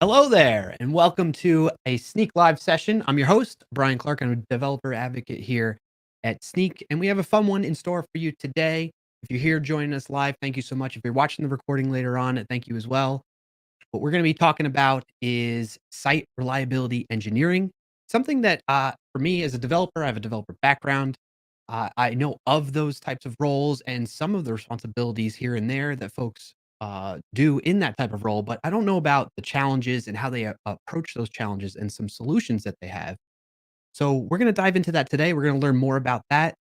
Hello there, and welcome to a Snyk Live session. I'm your host, Brian Clark. I'm a developer advocate here at Snyk, and we have a fun one in store for you today. If you're here joining us live, thank you so much. If you're watching the recording later on, thank you as well. What we're going to be talking about is site reliability engineering, something that for me as a developer, I have a developer background. I know of those types of roles and some of the responsibilities here and there that folks do in that type of role, but I don't know about the challenges and how they approach those challenges and some solutions that they have. So we're going to dive into that today. We're going to learn more about that.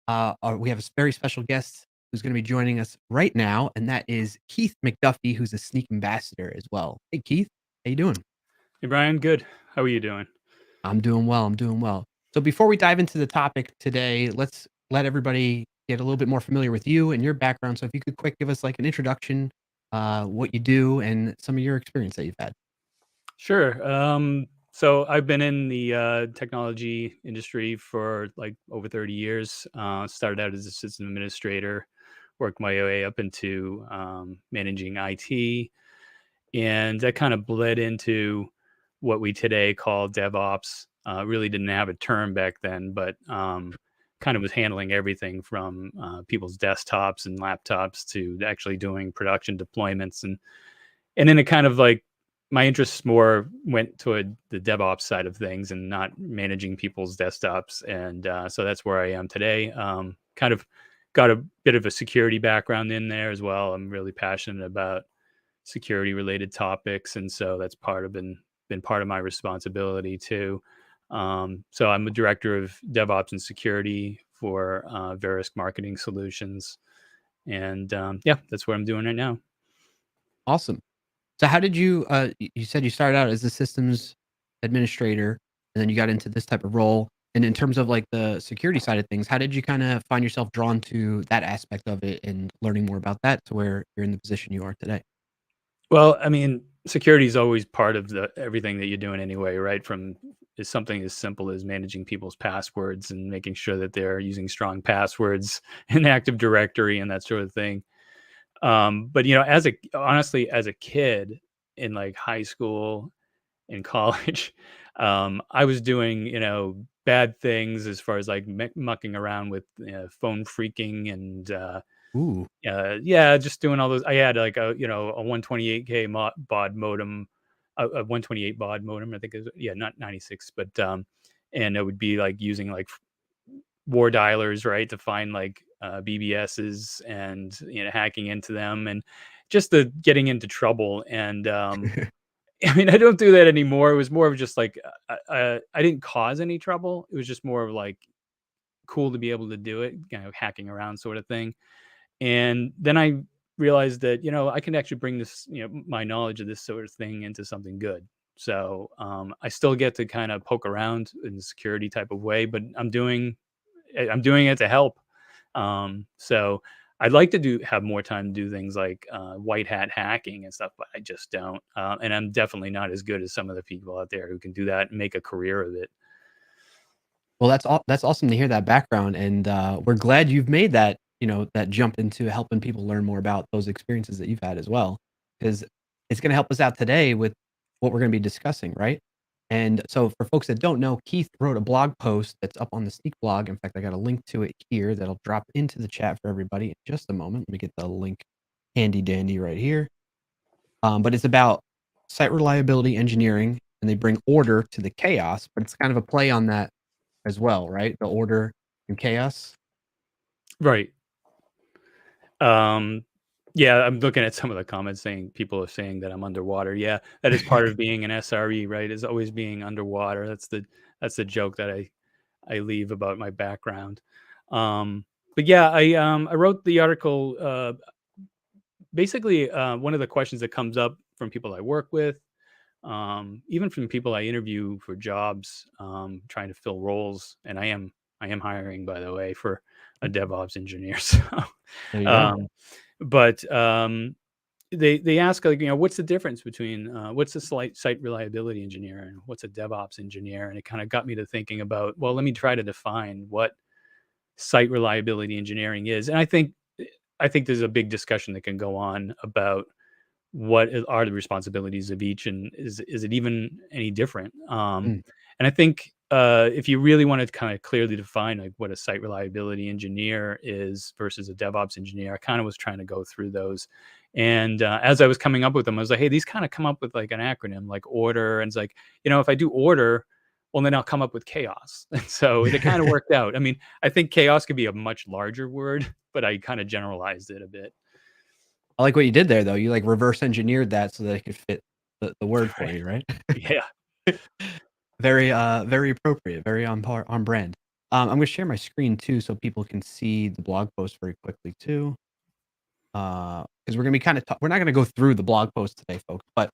We have a very special guest who's going to be joining us right now, and that is Keith McDuffie, who's a Snyk ambassador as well. Hey, Keith, how you doing? Hey, Brian, good. How are you doing? I'm doing well. I'm doing well. So before we dive into the topic today, let's let everybody get a little bit more familiar with you and your background. So if you could quick give us like an introduction, what you do, and some of your experience that you've had. Sure. So I've been in the technology industry for like over 30 years. Started out as a system administrator, worked my way up into managing IT, and that kind of bled into what we today call DevOps. Really didn't have a term back then, but kind of was handling everything from people's desktops and laptops to actually doing production deployments, and then it kind of like my interests more went toward the DevOps side of things and not managing people's desktops, and so that's where I am today. Kind of got a bit of a security background in there as well. I'm really passionate about security related topics, and so that's been part of my responsibility too. So I'm a director of DevOps and security for Verisk Marketing Solutions, and yeah, that's what I'm doing right now. Awesome. So how did you, you said you started out as a systems administrator and then you got into this type of role. And in terms of like the security side of things, how did you kind of find yourself drawn to that aspect of it and learning more about that to where you're in the position you are today? Well, I mean, security is always part of the everything that you're doing anyway, right? From is something as simple as managing people's passwords and making sure that they're using strong passwords in Active Directory and that sort of thing. But honestly, as a kid in like high school in college, I was doing, bad things as far as like mucking around with phone phreaking and Ooh. yeah, just doing all those. I had like a 128K baud modem, a 128 baud modem. I think it was, yeah, not 96, but and it would be like using like war dialers, right, to find like BBSs and hacking into them and just the getting into trouble. And I mean, I don't do that anymore. It was more of just like I didn't cause any trouble. It was just more of like cool to be able to do it, hacking around sort of thing. And then I realized that, I can actually bring this, my knowledge of this sort of thing into something good. So I still get to kind of poke around in the security type of way, but I'm doing it to help. So I'd like to have more time to do things like white hat hacking and stuff, but I just don't. And I'm definitely not as good as some of the people out there who can do that and make a career of it. Well, that's awesome to hear that background. And we're glad you've made that, that jump into helping people learn more about those experiences that you've had as well. Because it's going to help us out today with what we're going to be discussing, right? And so for folks that don't know, Keith wrote a blog post that's up on the Snyk blog. In fact, I got a link to it here that'll drop into the chat for everybody in just a moment. Let me get the link handy dandy right here. But it's about site reliability engineering, and they bring order to the chaos, but it's kind of a play on that as well, right? The order and chaos. Right. Um, yeah, I'm looking at some of the comments saying people are saying that I'm underwater. Yeah, that is part of being an SRE, right? Is always being underwater. That's the joke that I leave about my background. But yeah, I wrote the article. Basically, one of the questions that comes up from people I work with, even from people I interview for jobs, trying to fill roles, and I am hiring, by the way, for a DevOps engineer. So, There you go. um, but they ask, like, what's the difference between what's a site reliability engineer and what's a DevOps engineer? And it kind of got me to thinking about, well, let me try to define what site reliability engineering is. And I think there's a big discussion that can go on about are the responsibilities of each, and is it even any different? Mm. And I think if you really want to kind of clearly define like what a site reliability engineer is versus a DevOps engineer, I kind of was trying to go through those. And as I was coming up with them, I was like, hey, these kind of come up with like an acronym like O.R.D.E.R. And it's like, if I do order, well, then I'll come up with chaos. And so it kind of worked out. I mean, I think chaos could be a much larger word, but I kind of generalized it a bit. I like what you did there, though. You, like, reverse engineered that so that it could fit the word for Right. you, right? Yeah. Very appropriate, very on brand. I'm gonna share my screen too so people can see the blog post very quickly too. Because 'cause we're gonna be kinda we're not gonna go through the blog post today, folks, but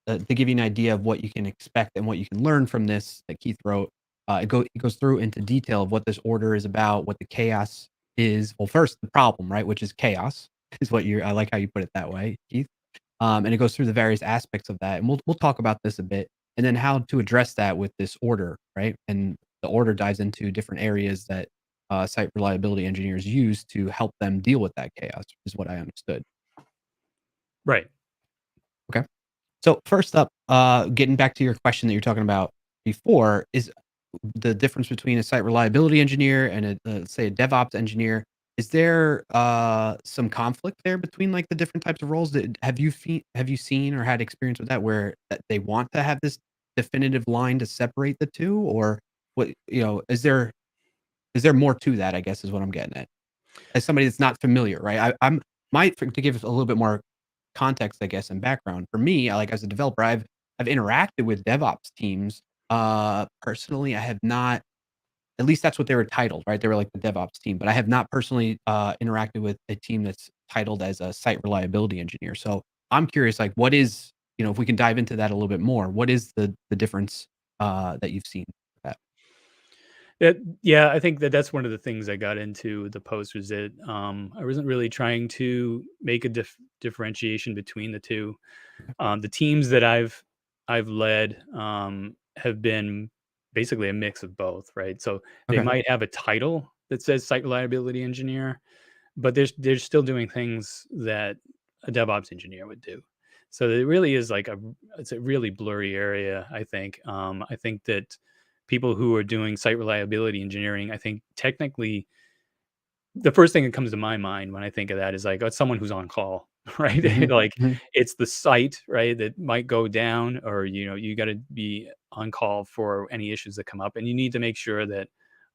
to give you an idea of what you can expect and what you can learn from this that Keith wrote. It goes through into detail of what this order is about, what the chaos is. Well, first the problem, right, which is chaos, is what you I like how you put it that way, Keith. And it goes through the various aspects of that, and we'll talk about this a bit, and then how to address that with this order, right? And the order dives into different areas that site reliability engineers use to help them deal with that chaos, is what I understood. Right. Okay. So first up, getting back to your question that you're talking about before, is the difference between a site reliability engineer and say a DevOps engineer. Is there some conflict there between like the different types of roles? That have you seen or had experience with that where that they want to have this definitive line to separate the two, or what? Is there more to that? I guess is what I'm getting at. As somebody that's not familiar, right? I'm might to give a little bit more context, I guess, and background. For me, like as a developer, I've interacted with DevOps teams. Personally, I have not. At least that's what they were titled, right? They were like the DevOps team, but I have not personally interacted with a team that's titled as a site reliability engineer. So I'm curious, like, what is if we can dive into that a little bit more, what is the difference that you've seen? With that? Yeah, I think that that's one of the things I got into the post was that I wasn't really trying to make a differentiation between the two. The teams that I've led have been basically a mix of both, right? So they Okay. might have a title that says site reliability engineer, but they're still doing things that a DevOps engineer would do. So it really is like it's a really blurry area. I think that people who are doing site reliability engineering, I think technically the first thing that comes to my mind when I think of that is like, oh, it's someone who's on call, right? Hmm. Like Hmm. it's the site, right, that might go down, or you got to be on call for any issues that come up, and you need to make sure that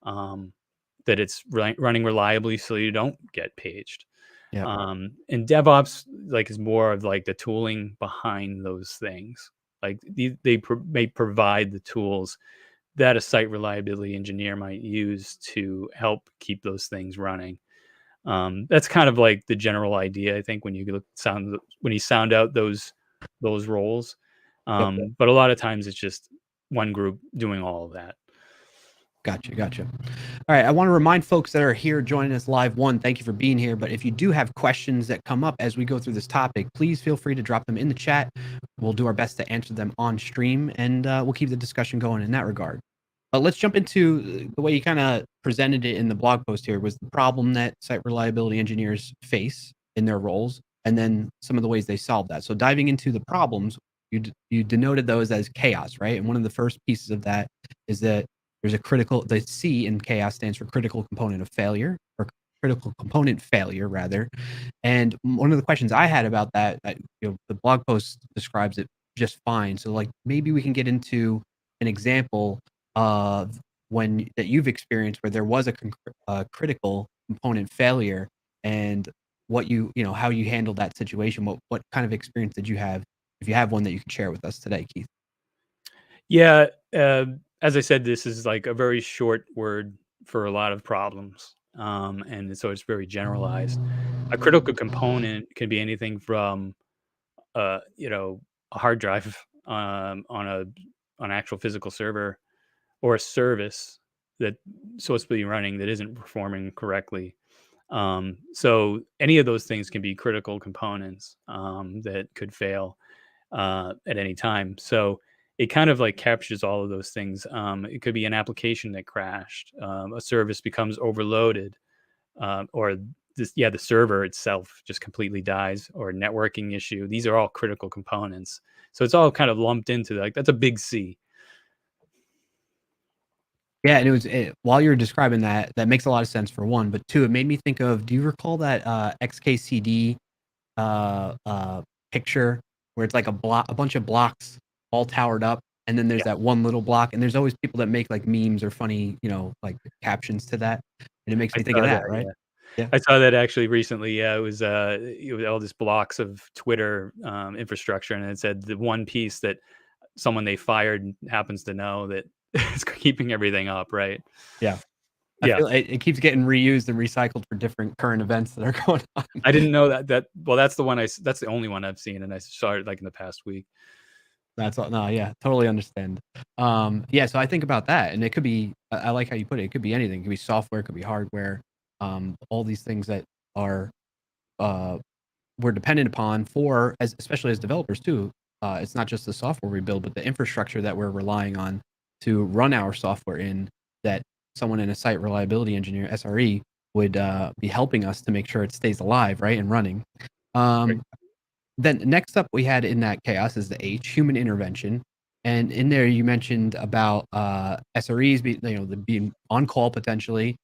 um, that it's running reliably so you don't get paged. Yeah. And DevOps like is more of like the tooling behind those things. Like may provide the tools that a site reliability engineer might use to help keep those things running. That's kind of like the general idea, I think, when you sound out those roles. Yep. But a lot of times it's just one group doing all of that. Gotcha, gotcha. All right, I wanna remind folks that are here joining us live, one, thank you for being here, but if you do have questions that come up as we go through this topic, please feel free to drop them in the chat. We'll do our best to answer them on stream, and, we'll keep the discussion going in that regard. But let's jump into the way you kinda presented it in the blog post here was the problem that site reliability engineers face in their roles, and then some of the ways they solve that. So diving into the problems, you denoted those as chaos, right? And one of the first pieces of that is that the C in chaos stands for critical component of failure, or critical component failure rather. And one of the questions I had about that, the blog post describes it just fine. So like maybe we can get into an example of when that you've experienced where there was a critical component failure, and what how you handled that situation. What kind of experience did you have, if you have one that you can share with us today, Keith? Yeah, as I said, this is like a very short word for a lot of problems, and so it's very generalized. A critical component can be anything from a hard drive on an actual physical server, or a service that's supposed to be running that isn't performing correctly. So any of those things can be critical components that could fail at any time. So it kind of like captures all of those things. It could be an application that crashed, a service becomes overloaded, or the server itself just completely dies, or a networking issue. These are all critical components. So it's all kind of lumped into like, that's a big C. Yeah, and while you were describing that, that makes a lot of sense for one, but two, it made me think of, do you recall that XKCD uh, uh, picture where it's like a bunch of blocks all towered up, and then there's Yeah, that one little block, and there's always people that make like memes or funny, like captions to that, and it makes I me think of saw that, that, right? yeah. Yeah, I saw that actually recently. Yeah, it was all these blocks of Twitter infrastructure, and it said the one piece that someone they fired happens to know that is keeping everything up, right? yeah. I Yeah, feel it keeps getting reused and recycled for different current events that are going on. I didn't know that. Well, that's the one that's the only one I've seen, and I saw it like in the past week. That's all. No, yeah, totally understand. Yeah, so I think about that, and it could be. I like how you put it. It could be anything. It could be software. It could be hardware. All these things that are uh, we're dependent upon for, as especially as developers too. It's not just the software we build, but the infrastructure that we're relying on to run our software in. That someone in a site reliability engineer (SRE) would be helping us to make sure it stays alive, right, and running. Right. Um, then next up we had in that chaos is the H, human intervention. And in there you mentioned about SREs being on call potentially,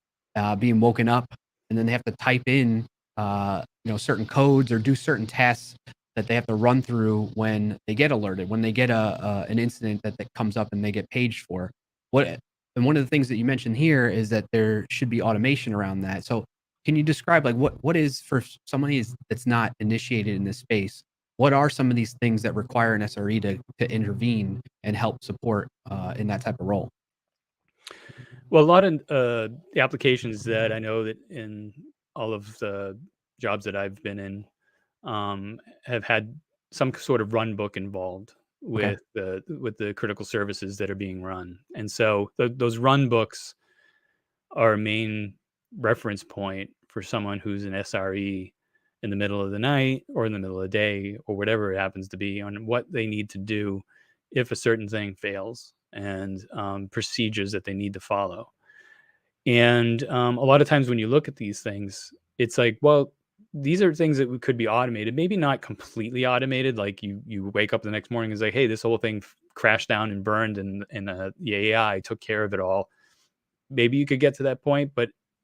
being woken up, and then they have to type in certain codes or do certain tasks that they have to run through when they get alerted, when they get an incident that comes up and they get paged for. What and one of the things that you mentioned here is that there should be automation around that. So can you describe like what is for somebody that's not initiated in this space? What are some of these things that require an SRE to intervene and help support in that type of role? Well, a lot of the applications that I know that in all of the jobs that I've been in have had some sort of run book involved Okay. with the critical services that are being run, and so those run books are a main reference point for someone who's an SRE in the middle of the night or in the middle of the day or whatever it happens to be, on what they need to do if a certain thing fails, and procedures that they need to follow. And a lot of times when you look at these things, it's like, well, these are things that could be automated, maybe not completely automated. Like you wake up the next morning and it's like, hey, this whole thing crashed down and burned, and the AI took care of it all. Maybe you could get to that point,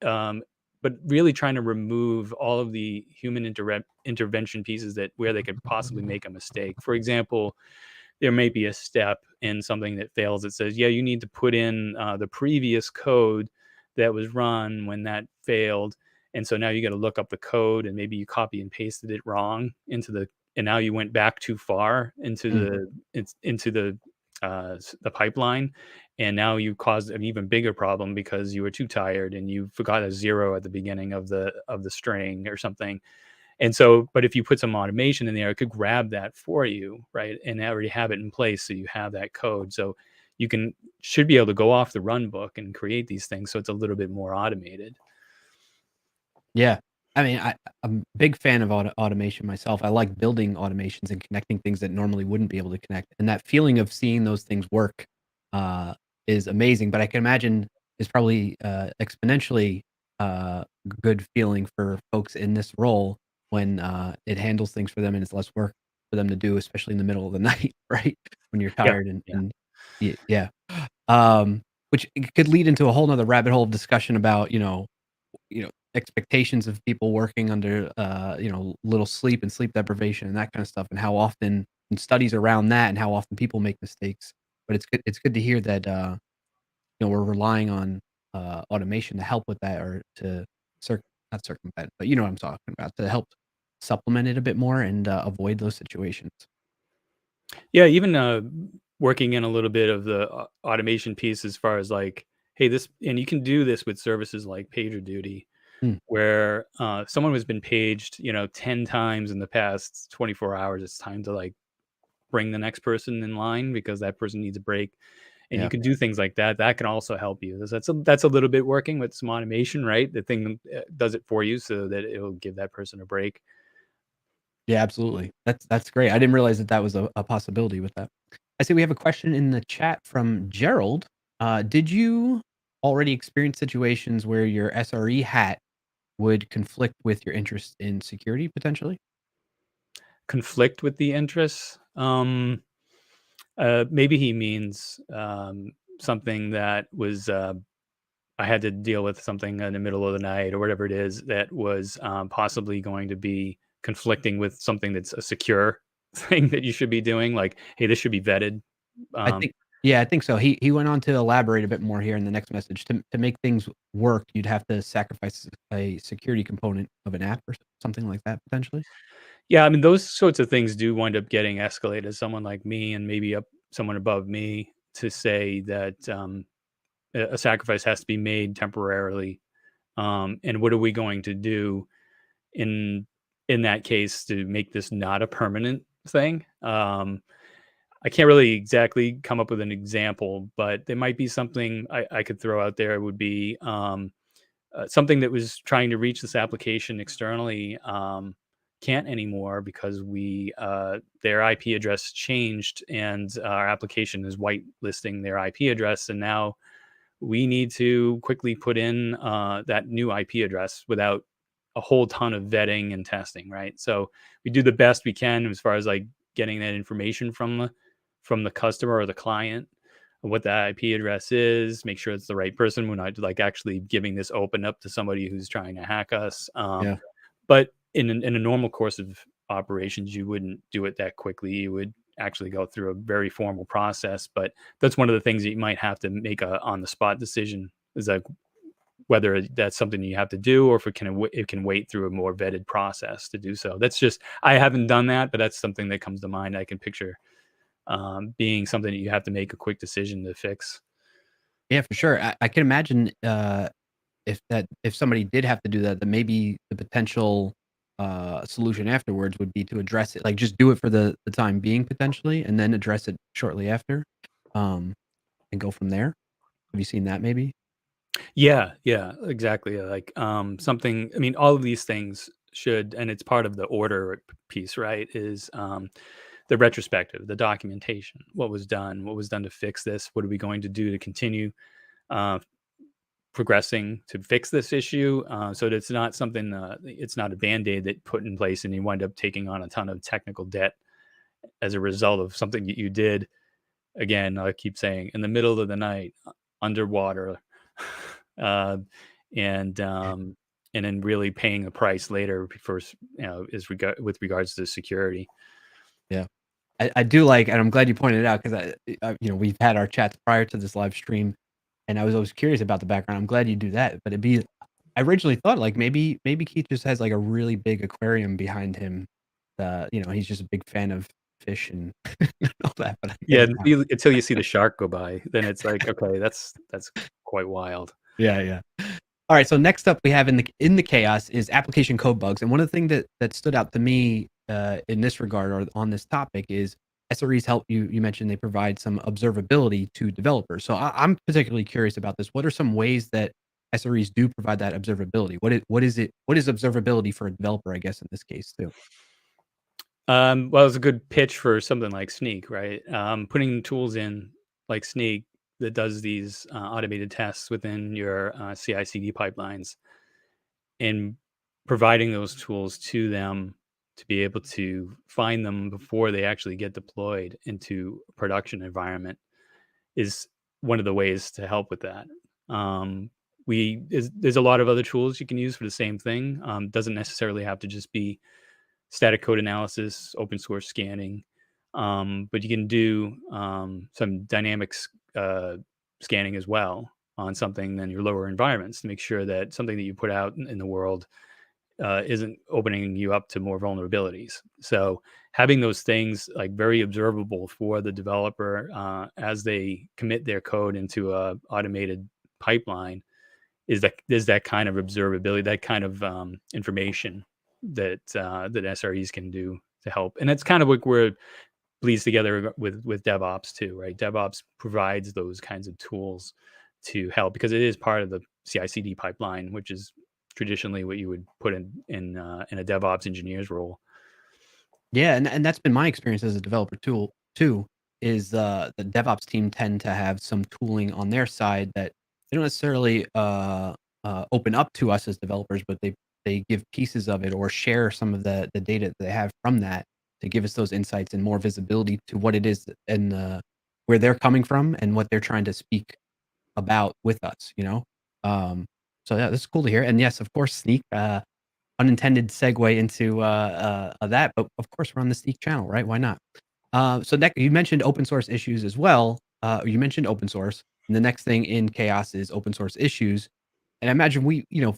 um, but really trying to remove all of the human intervention pieces that where they could possibly make a mistake. For example, there may be a step in something that fails that says, yeah, you need to put in the previous code that was run when that failed. And so now you got to look up the code, and maybe you copy and pasted it wrong and now you went back too far Mm, into the pipeline. And now you caused an even bigger problem because you were too tired and you forgot a zero at the beginning of the string or something. And so, but if you put some automation in there, it could grab that for you, right? And already have it in place, so you have that code. So you should be able to go off the run book and create these things so it's a little bit more automated. yeah. I mean, I'm a big fan of automation myself. I like building automations and connecting things that normally wouldn't be able to connect. And that feeling of seeing those things work uh, is amazing. But I can imagine is probably exponentially good feeling for folks in this role when it handles things for them and it's less work for them to do, especially in the middle of the night, right? When you're Yeah. tired Yeah. and yeah. Which it could lead into a whole nother rabbit hole of discussion about, expectations of people working under, little sleep and sleep deprivation and that kind of stuff, and how often and studies around that and how often people make mistakes. But it's good to hear that, we're relying on, automation to help with that or to cir not circumvent, but you know what I'm talking about, to help supplement it a bit more and, avoid those situations. Yeah. Even working in a little bit of the automation piece, as far as like, hey, and you can do this with services like PagerDuty, Mm, where someone has been paged, 10 times in the past 24 hours. It's time to like bring the next person in line because that person needs a break. And you yeah. can do things like that. That can also help you. That's a little bit working with some automation, right? The thing does it for you so that it'll give that person a break. Yeah, absolutely. That's great. I didn't realize that that was a possibility with that. I see we have a question in the chat from Gerald. Did you already experience situations where your SRE hat would conflict with your interest in security potentially? Conflict with the interests. Maybe he means something that was I had to deal with something in the middle of the night or whatever it is that was possibly going to be conflicting with something that's a secure thing that you should be doing. Like, hey, this should be vetted. I Um, think yeah, I think so. He went on to elaborate a bit more here in the next message. To make things work, you'd have to sacrifice a security component of an app or something like that potentially? yeah, I mean, those sorts of things do wind up getting escalated. Someone like me and maybe up someone above me to say that a sacrifice has to be made temporarily. And what are we going to do in in that case to make this not a permanent thing? I can't really exactly come up with an example, but there might be something I could throw out there. Would be something that was trying to reach this application externally can't anymore because we their IP address changed and our application is whitelisting their IP address, and now we need to quickly put in that new IP address without a whole ton of vetting and testing, right? So we do the best we can as far as like getting that information from the customer or the client, what that IP address is, make sure it's the right person. We're not like actually giving this open up to somebody who's trying to hack us. Yeah. But in a normal course of operations, you wouldn't do it that quickly. You would actually go through a very formal process. But that's one of the things that you might have to make a on the spot decision, is like whether that's something you have to do or if it can wait through a more vetted process to do so. That's just, I haven't done that, but that's something that comes to mind. I can picture being something that you have to make a quick decision to fix. Yeah, for sure. I can imagine, if somebody did have to do that, then maybe the potential, solution afterwards would be to address it, like, just do it for the time being potentially, and then address it shortly after, um, and go from there. Have you seen that maybe? Yeah, yeah, exactly. Like something, I mean, all of these things should, and it's part of the order piece, right? Is the retrospective, the documentation, what was done to fix this, what are we going to do to continue uh, progressing to fix this issue, so that it's not something, it's not a band-aid that put in place and you wind up taking on a ton of technical debt as a result of something that you did. Again, I keep saying, in the middle of the night, underwater, uh, and then really paying a price later for with regards to security. Yeah. I do like and I'm glad you pointed it out 'cause we've had our chats prior to this live stream, and I was always curious about the background. I'm glad you do that, but I originally thought, like, maybe Keith just has, like, a really big aquarium behind him. He's just a big fan of fish and all that, but I get Yeah, it now. until you see the shark go by, then it's like, okay, that's quite wild. Yeah, yeah. Alright, so next up we have in the chaos is application code bugs, and one of the thing that stood out to me, in this regard or on this topic is SREs help you mentioned they provide some observability to developers. So I'm particularly curious about this. What are some ways that SREs do provide that observability? What is observability for a developer, I guess, in this case too? Well, it's a good pitch for something like Sneak, right? Putting tools in like Sneak that does these automated tests within your CI/CD pipelines, and providing those tools to them to be able to find them before they actually get deployed into a production environment is one of the ways to help with that. There's a lot of other tools you can use for the same thing. Doesn't necessarily have to just be static code analysis, open source scanning, but you can do some dynamics scanning as well on something in your lower environments to make sure that something that you put out in the world isn't opening you up to more vulnerabilities. So having those things like very observable for the developer as they commit their code into a automated pipeline is that kind of observability, that kind of information that SREs can do to help. And that's kind of what we're bleeds together with DevOps too, right? DevOps provides those kinds of tools to help because it is part of the CI/CD pipeline, which is traditionally what you would put in a DevOps engineer's role. Yeah, and that's been my experience as a developer tool too, is, the DevOps team tend to have some tooling on their side that they don't necessarily, open up to us as developers, but they give pieces of it or share some of the data that they have from that to give us those insights and more visibility to what it is and where they're coming from and what they're trying to speak about with us, you know? Um, so yeah, this is cool to hear. And yes, of course, Snyk, unintended segue into that, but of course we're on the Snyk channel, right? Why not? So next, you mentioned open source issues as well. You mentioned open source, and the next thing in chaos is open source issues. And I imagine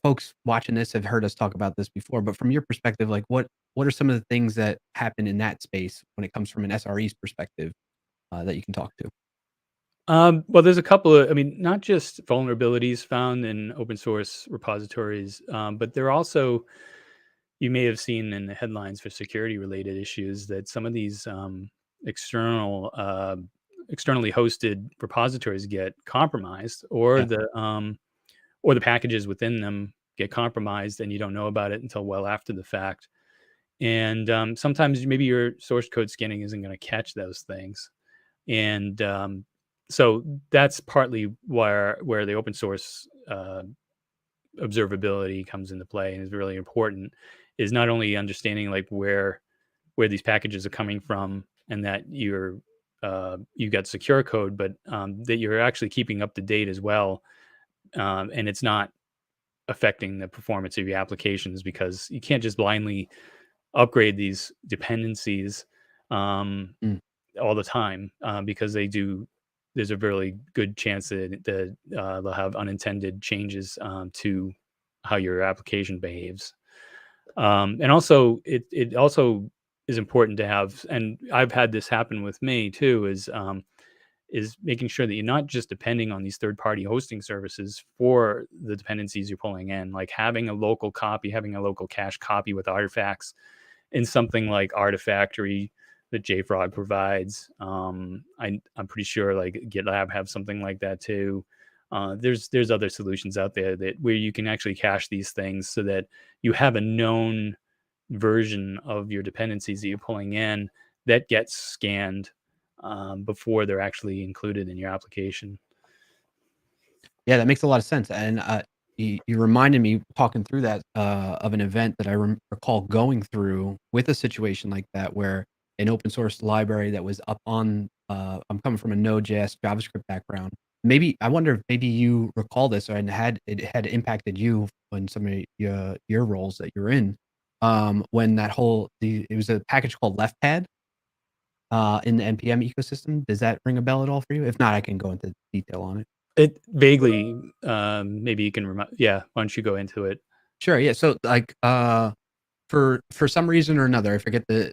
folks watching this have heard us talk about this before, but from your perspective, like what are some of the things that happen in that space when it comes from an SRE's perspective that you can talk to? Well, there's a couple of, I mean, not just vulnerabilities found in open source repositories, but there are also, you may have seen in the headlines for security related issues that some of these externally hosted repositories get compromised, Yeah. or the packages within them get compromised, and you don't know about it until well after the fact. And sometimes maybe your source code scanning isn't going to catch those things, and so that's partly where the open source observability comes into play and is really important, is not only understanding like where these packages are coming from, and that you got secure code, but that you're actually keeping up to date as well, and it's not affecting the performance of your applications, because you can't just blindly upgrade these dependencies um, Mm. all the time, because they do. There's a really good chance that they'll have unintended changes to how your application behaves. And also, it also is important to have, and I've had this happen with me too, is making sure that you're not just depending on these third party hosting services for the dependencies you're pulling in, like having a local copy, having a local cache copy with artifacts in something like Artifactory that JFrog provides. I'm pretty sure like GitLab have something like that too. There's other solutions out there that where you can actually cache these things so that you have a known version of your dependencies that you're pulling in that gets scanned before they're actually included in your application. Yeah, that makes a lot of sense, and, you reminded me talking through that, of an event that I recall going through with a situation like that, where an open source library that was up on, I'm coming from a Node.js JavaScript background. Maybe I wonder if maybe you recall this, or it had impacted you in some of your roles that you're in, when it was a package called LeftPad, in the NPM ecosystem. Does that ring a bell at all for you? If not, I can go into detail on it. It vaguely, maybe you can remind. Yeah, why don't you go into it? Sure, yeah, so, like, for some reason or another, I forget the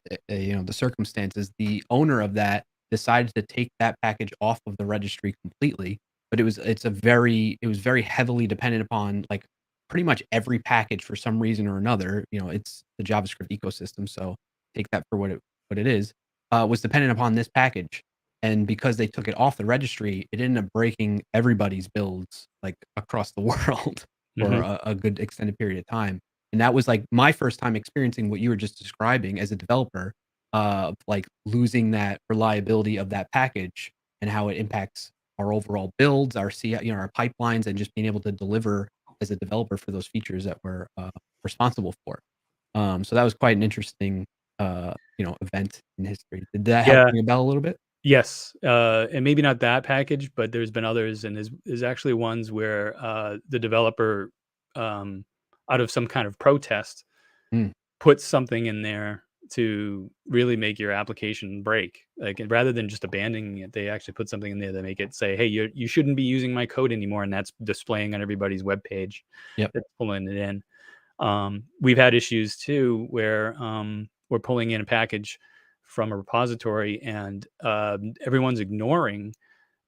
circumstances, the owner of that decided to take that package off of the registry completely, but it was very heavily dependent upon, like, pretty much every package for some reason or another, it's the JavaScript ecosystem, so take that for what it is, was dependent upon this package, and because they took it off the registry, it ended up breaking everybody's builds, like, across the world for Hmm. a good extended period of time. And that was, like, my first time experiencing what you were just describing as a developer, like, losing that reliability of that package and how it impacts our overall builds, our pipelines, and just being able to deliver as a developer for those features that we're, responsible for. So that was quite an interesting, event in history. Did that help Yeah. ring a bell a little bit? Yes, and maybe not that package, but there's been others, and there's actually ones where the developer, um, out of some kind of protest, Mm, puts something in there to really make your application break. Like, and rather than just abandoning it, they actually put something in there that make it say, "Hey, you shouldn't be using my code anymore," and that's displaying on everybody's web page yep. that's pulling it in. We've had issues too where we're pulling in a package from a repository, and everyone's ignoring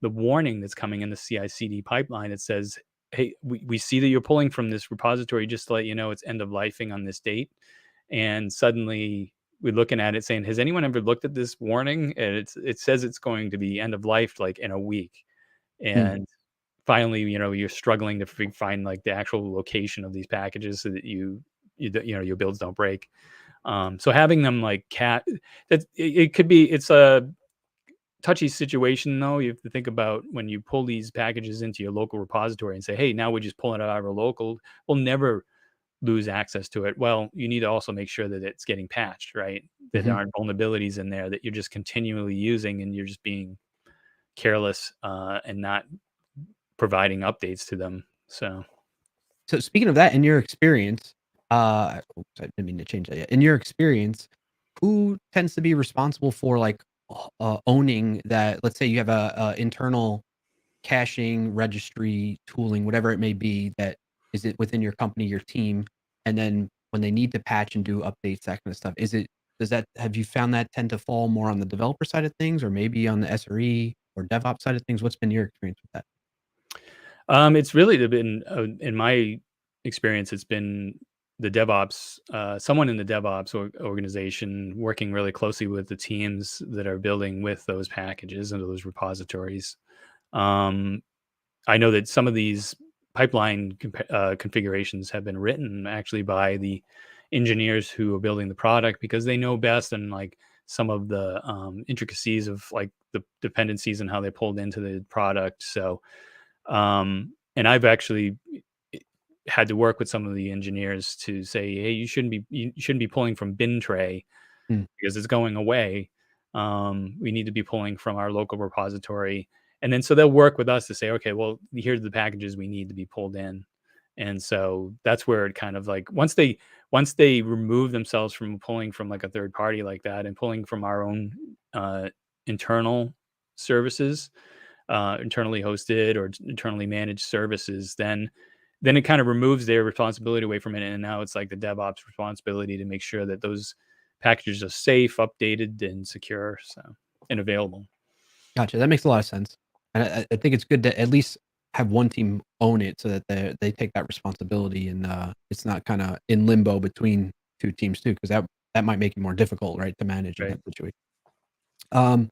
the warning that's coming in the CI/CD pipeline. It says, "Hey, we see that you're pulling from this repository. Just to let you know, it's end of lifing on this date." And suddenly we're looking at it saying, "Has anyone ever looked at this warning?" And it says it's going to be end of life like in a week. Mm, And finally, you're struggling to find like the actual location of these packages so that your builds don't break. So having them like it could be, it's a touchy situation though. You have to think about when you pull these packages into your local repository and say, "Hey, now we're just pulling it out of our local." We'll never lose access to it. Well, you need to also make sure that it's getting patched, right? That there aren't vulnerabilities in there that you're just continually using and you're just being careless and not providing updates to them. So So speaking of that, in your experience, oops, I didn't mean to change that yet. In your experience, who tends to be responsible for like owning that? Let's say you have a internal caching, registry, tooling, whatever it may be that is it within your company, your team, and then when they need to patch and do updates, that kind of stuff. Does that have you found that tend to fall more on the developer side of things or maybe on the SRE or DevOps side of things? What's been your experience with that? it's really been, in my experience, it's been the DevOps, someone in the DevOps organization working really closely with the teams that are building with those packages and those repositories. Um, I know that some of these pipeline configurations have been written actually by the engineers who are building the product because they know best and like some of the intricacies of like the dependencies and how they're pulled into the product. So and I've actually had to work with some of the engineers to say, hey, you shouldn't be pulling from bin tray Hmm, because it's going away. We need to be pulling from our local repository. And then so they'll work with us to say, okay, well, here's the packages we need to be pulled in. And so that's where it kind of like once they remove themselves from pulling from like a third party like that and pulling from our own internal services, internally hosted or internally managed services, then it kind of removes their responsibility away from it, and now it's like the DevOps responsibility to make sure that those packages are safe, updated, and secure, so and available. gotcha. That makes a lot of sense. And I think it's good to at least have one team own it so that they take that responsibility and it's not kind of in limbo between two teams too, because that might make it more difficult, right, to manage in Right. that situation. Um,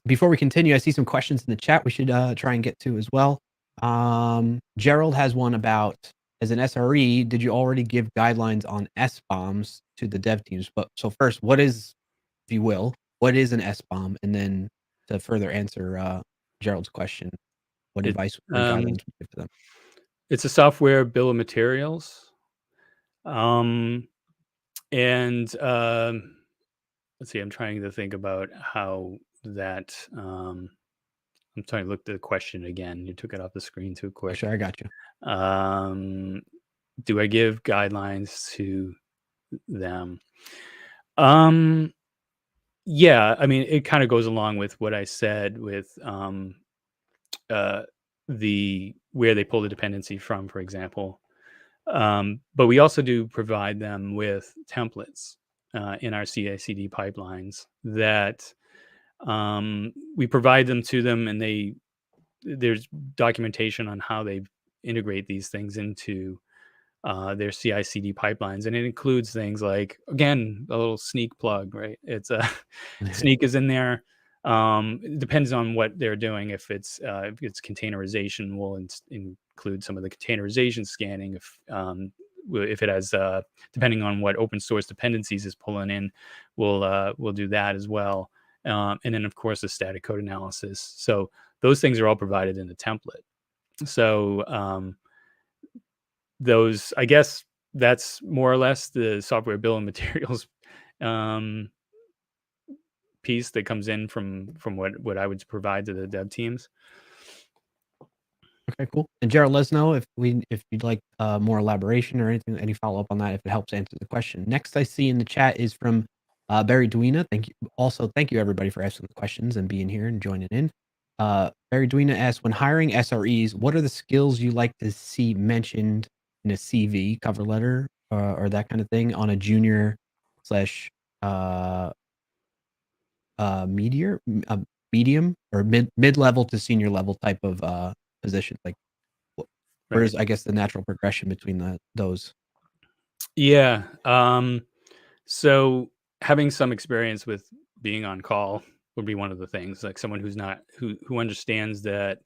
Before we continue, I see some questions in the chat we should try and get to as well. Gerald has one about as an SRE, did you already give guidelines on Sbombs to the dev teams? But so first, what is, if you will, what is an Sbomb? And then to further answer Gerald's question, what It advice or um, guidelines would you give to them? it's a software bill of materials, um, and, let's see, I'm trying to think about how that, I'm trying to look at the question again. You took it off the screen too For quick. sure, I got you. Um, do I give guidelines to them? Um, yeah, I mean, it kinda goes along with what I said with, uh, the where they pull the dependency from, for example. But we also do provide them with templates, in our CI/CD pipelines that, we provide them to them, and there's documentation on how they integrate these things into their CI/CD pipelines, and it includes things like, again, a little Snyk plug, right? It's a Snyk is in there. It depends on what they're doing. If it's containerization, we'll include some of the containerization scanning. If it has, depending on what open source dependencies is pulling in, we'll do that as well. And then of course the static code analysis. So those things are all provided in a template. So those, I guess that's more or less the software bill of materials um, piece that comes in from what I would provide to the dev teams. Okay, cool. And Gerald, let us know if you'd like more elaboration or anything, any follow up on that, if it helps answer the question. Next, I see in the chat is from Barry Duina. Thank you. Also, thank you everybody for asking the questions and being here and joining in. Barry Duina asks, when hiring SREs, what are the skills you like to see mentioned in a CV, cover letter, or that kind of thing on a junior slash uh, medium or mid level to senior level type of position? Like Right. where's, I guess, the natural progression between those? Yeah. So having some experience with being on call would be one of the things. Like someone who's not who understands that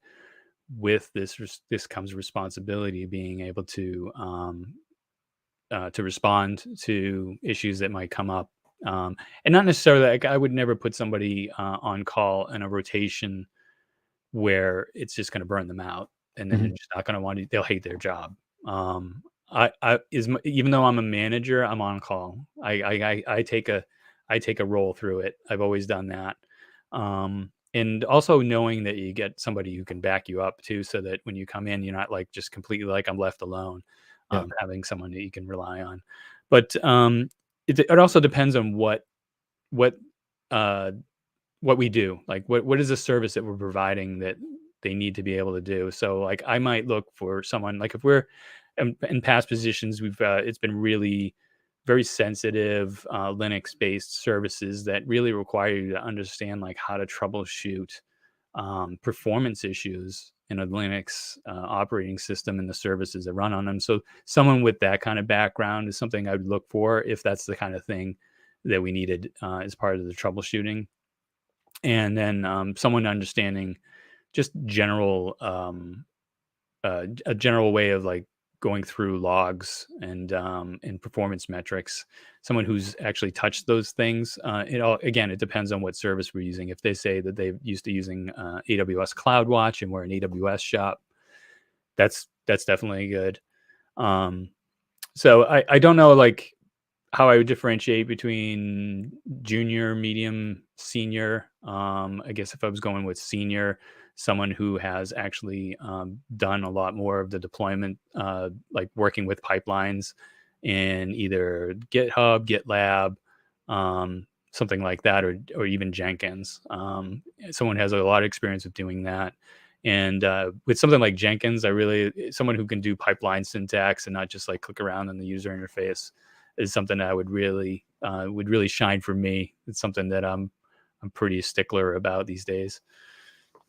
with this comes responsibility of being able to respond to issues that might come up. And not necessarily like I would never put somebody on call in a rotation where it's just going to burn them out and then they're Mhm. just not going to want to, they'll hate their job. even though I'm a manager, I'm on call. I take a roll through it. I've always done that. And also knowing that you get somebody who can back you up too, so that when you come in, you're not like just completely like I'm left alone. Yeah. Having someone that you can rely on. But it also depends on what uh, what we do. Like what is the service that we're providing that they need to be able to do. So like I might look for someone like if we're in past positions, we've it's been really very sensitive Linux based services that really require you to understand like how to troubleshoot performance issues in a Linux operating system and the services that run on them. So someone with that kind of background is something I would look for if that's the kind of thing that we needed as part of the troubleshooting. And then someone understanding just a general way of like going through logs and performance metrics. Someone who's actually touched those things. It depends on what service we're using. If they say that they're used to using AWS CloudWatch and we're an AWS shop, that's definitely good. So I don't know like how I would differentiate between junior, medium, senior. I guess if I was going with senior, someone who has actually done a lot more of the deployment, like working with pipelines in either GitHub, GitLab, something like that, or even Jenkins. Someone has a lot of experience with doing that. And with something like Jenkins, someone who can do pipeline syntax and not just like click around on the user interface is something that I would really shine for me. It's something that I'm pretty stickler about these days.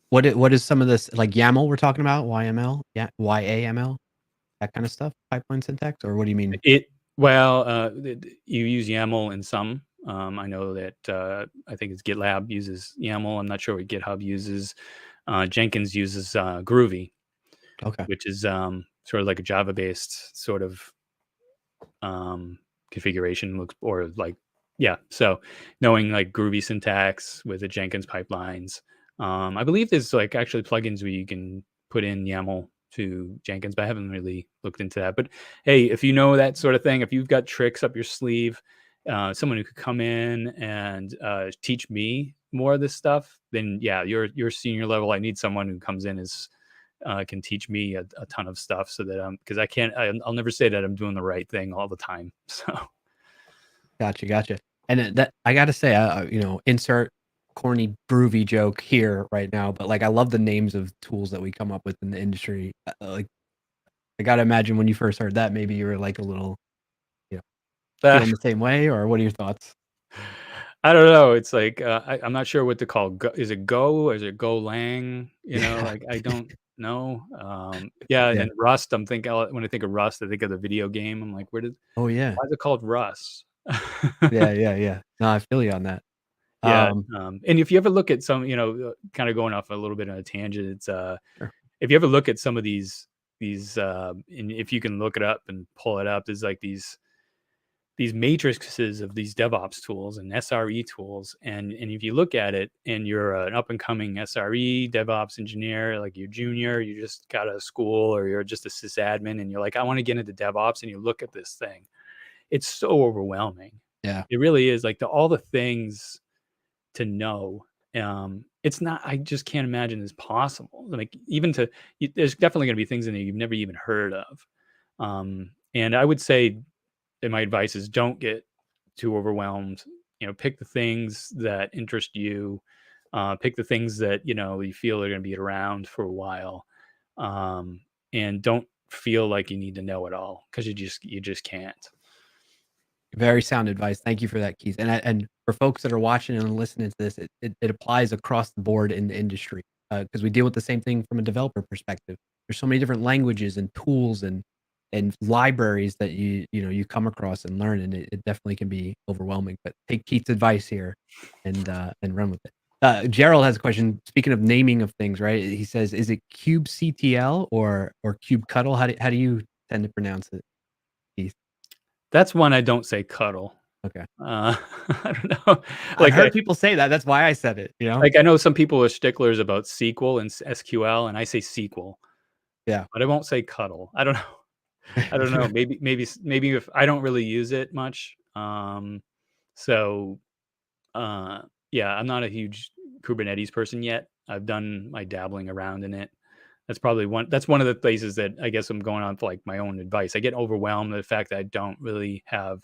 What is some of this like YAML we're talking about? YML? Yeah, YAML? That kind of stuff? Pipeline syntax? Or what do you mean? You use YAML in some. I know that I think it's GitLab uses YAML. I'm not sure what GitHub uses. Jenkins uses Groovy, Okay. which is sort of like a Java-based sort of configuration looks or like so knowing like Groovy syntax with the Jenkins pipelines. I believe there's like actually plugins where you can put in YAML to Jenkins, but I haven't really looked into that. But hey, if you know that sort of thing, if you've got tricks up your sleeve, someone who could come in and teach me more of this stuff, then yeah, you're senior level. I need someone who comes in as can teach me a ton of stuff so that because I'll never say that I'm doing the right thing all the time. So Gotcha. And that I gotta say, insert corny groovy joke here right now, but like I love the names of tools that we come up with in the industry. Like I gotta imagine when you first heard that, maybe you were like a little, you know, feeling the same way, or what are your thoughts? I don't know. It's like I'm not sure what to call. Is it Go or is it Go Lang? Yeah. Like I don't know. Yeah, and Yeah. then Rust. I'm thinking when I think of Rust, I think of the video game. I'm like, Oh yeah. why is it called Rust? Yeah. No, I feel you on that. Yeah, Um, and if you ever look at some, kind of going off a little bit on a tangent, it's sure. if you ever look at some of these, and if you can look it up and pull it up, there's like these matrices of these DevOps tools and SRE tools, and if you look at it, and you're an up and coming SRE DevOps engineer, like you're junior, you just got out of school, or you're just a sysadmin, and you're like, I want to get into DevOps, and you look at this thing, it's so overwhelming. Yeah. It really is like all the things to know. It's not. I just can't imagine it's possible. Like there's definitely going to be things in there you've never even heard of. And I would say, and my advice is, don't get too overwhelmed. Pick the things that interest you. Pick the things that you feel are going to be around for a while, and don't feel like you need to know it all because you just can't. Very sound advice. Thank you for that, Keith. And for folks that are watching and listening to this, it applies across the board in the industry because we deal with the same thing from a developer perspective. There's so many different languages and tools and libraries that you come across and learn, and it definitely can be overwhelming. But take Keith's advice here and run with it. Gerald has a question. Speaking of naming of things, right? He says, "Is it kubectl or kubectl? How do you tend to pronounce it, Keith?" That's one I don't say cuddle. Okay. I don't know. I've Like I heard people say that. That's why I said it, you know? like I know some people are sticklers about SQL and SQL, and I say SQL, Yeah. but I won't say cuddle. I don't know. I don't know. Maybe if I don't really use it much. So uh, yeah, I'm not a huge Kubernetes person yet. I've done my dabbling around in it. That's one of the places that I guess I'm going on for like my own advice. I get overwhelmed with the fact that I don't really have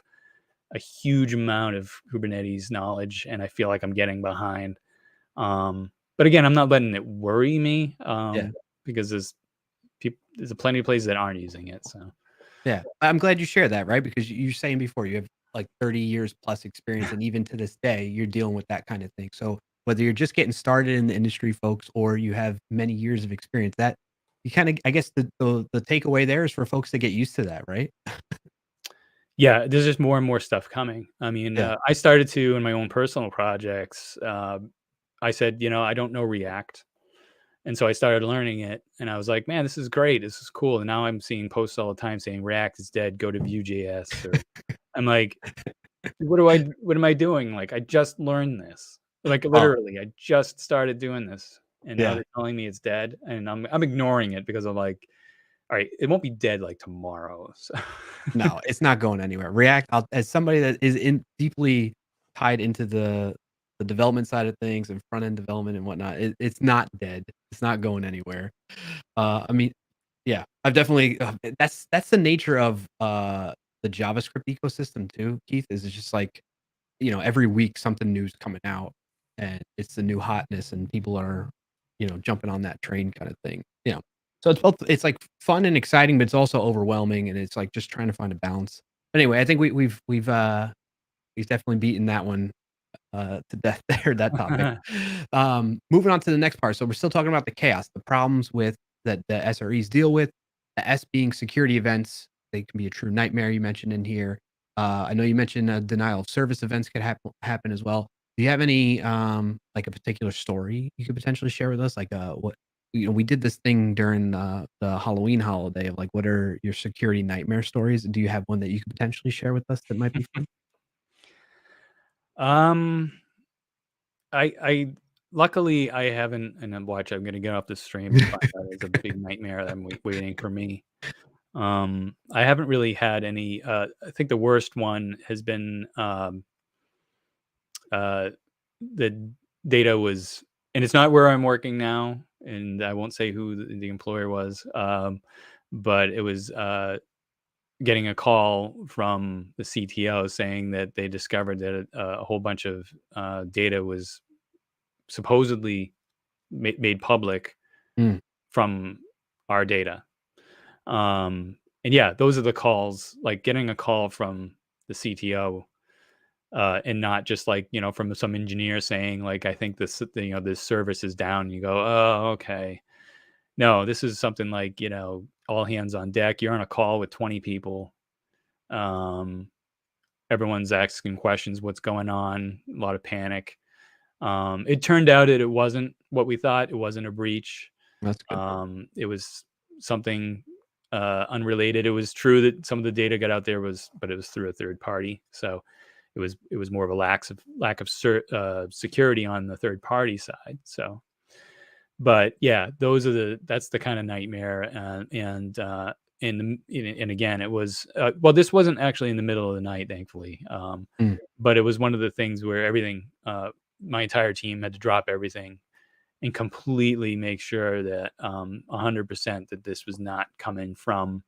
a huge amount of Kubernetes knowledge, and I feel like I'm getting behind. But again, I'm not letting it worry me, Yeah. because there's plenty of places that aren't using it. So Yeah. I'm glad you shared that, right? Because you're saying before you have like 30 years plus experience, and even to this day, you're dealing with that kind of thing. So whether you're just getting started in the industry, folks, or you have many years of experience, that you kind of, I guess the takeaway there is for folks to get used to that, right? yeah, there's just more and more stuff coming. I mean, Yeah. I started to in my own personal projects. I said, I don't know React. And so I started learning it, and I was like, "Man, this is great. This is cool." And now I'm seeing posts all the time saying React is dead. Go to Vue.js. Or I'm like, What am I doing? Like, I just learned this. Like, Oh, literally, I just started doing this, and now yeah. they're telling me it's dead, and I'm ignoring it because I'm like, all right, it won't be dead like tomorrow. So. No, it's not going anywhere. React, as somebody that is in deeply tied into the development side of things and front end development and whatnot, it's not dead. It's not going anywhere. I mean, yeah, I've definitely that's the nature of the JavaScript ecosystem too, Keith, is it's just like, every week something new's coming out and it's the new hotness and people are, jumping on that train kind of thing. So it's both it's like fun and exciting, but it's also overwhelming and it's like just trying to find a balance. But anyway, I think we've definitely beaten that one to death there, that topic. Moving on to the next part. So we're still talking about the chaos, the problems with that the SREs deal with, the S being security events. They can be a true nightmare you mentioned in here. I know you mentioned denial of service events could happen as well. Do you have any like a particular story you could potentially share with us? Like what we did this thing during the Halloween holiday of like what are your security nightmare stories? Do you have one that you could potentially share with us that might be fun? um, I luckily I haven't, and I'm I'm gonna get off the stream and find out it's a big nightmare that I'm waiting for me. I haven't really had any. I think the worst one has been uh, the data was, and it's not where I'm working now, and I won't say who the employer was, but it was getting a call from the CTO saying that they discovered that a whole bunch of data was supposedly made public Mm, from our data. And yeah, those are the calls, like getting a call from the CTO, and not just like, from some engineer saying like, I think this service is down. You go, oh, okay. No, this is something like, all hands on deck. You're on a call with 20 people. Um, Everyone's asking questions, what's going on, a lot of panic. It turned out that it wasn't what we thought. It wasn't a breach. that's good. It was something unrelated. It was true that some of the data got out there, but it was through a third party. So it was more of a lack of security on the third party side. So, but yeah, that's the kind of nightmare. And again, it was well, this wasn't actually in the middle of the night, thankfully. Mm. But it was one of the things where my entire team had to drop everything and completely make sure that 100% that this was not coming from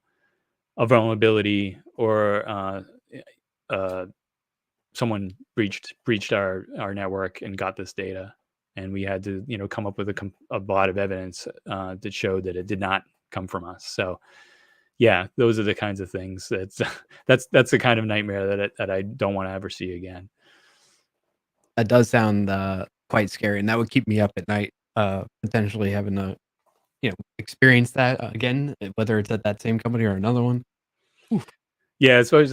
a vulnerability or uh, someone breached our network and got this data. And we had to come up with a lot of evidence that showed that it did not come from us. So yeah, those are the kinds of things that's the kind of nightmare that I don't want to ever see again. That does sound, quite scary, and that would keep me up at night, potentially having to, experience that again, whether it's at that same company or another one. Oof. Yeah, so